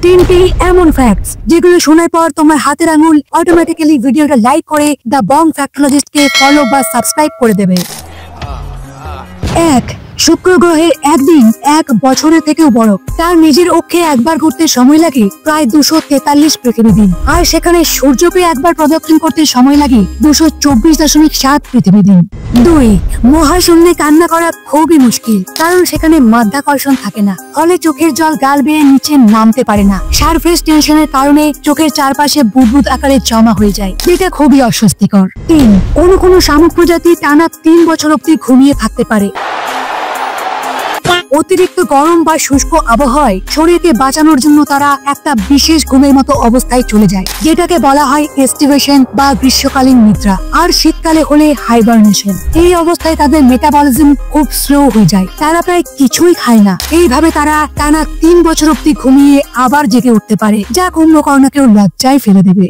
তিনটি এমন ফ্যাক্টস যেগুলো শোনার পর তোমার হাতের আঙুল অটোমেটিক্যালি ভিডিওটা লাইক করে দ্য বং ফ্যাক্টোলজিস্টকে ফলো বা সাবস্ক্রাইব করে দেবে। 1. শুক্র গ্রহের একদিন 1 বছরের থেকেও বড়। তার নিজের অক্ষে একবার ঘুরতে সময় লাগে প্রায় 243 পৃথিবী দিন, আর সেখানে সূর্যকে একবার প্রদক্ষিণ করতে সময় লাগে 224.7 পৃথিবী দিন। 2. মহাশূন্যে কান্না করা খুবই মুশকিল, কারণ সেখানে মাধ্যাকর্ষণ থাকে না, ফলে চোখের জল গাল বেয়ে নিচে নামতে পারে না। সারফেস টেনশনের কারণে চোখের চারপাশে বুদবুদ আকারে জমা হয়ে যায়, যেটা খুবই অস্বস্তিকর। 3. কোনো শামুক প্রজাতি টানা 3 বছর অব্দি ঘুমিয়ে থাকতে পারে। অতিরিক্ত গরম বা শুষ্ক আবহাওয়ায় শরীরকে বাঁচানোর জন্য তারা একটা বিশেষ ঘুমের মতো অবস্থায় চলে যায়, যেটাকে বলা হয় এস্টিভেশন বা গ্রীষ্মকালীন নিদ্রা, আর শীতকালে হলে হাইবারনেশন। এই অবস্থায় তাদের মেটাবলিজম খুব স্লো হয়ে যায়, তারা প্রায় কিছুই খায় না। এইভাবে তারা টানা 3 বছর অব্দি ঘুমিয়ে আবার জেগে উঠতে পারে, যা কুম্ভকর্ণকেও লজ্জায় ফেলে দেবে।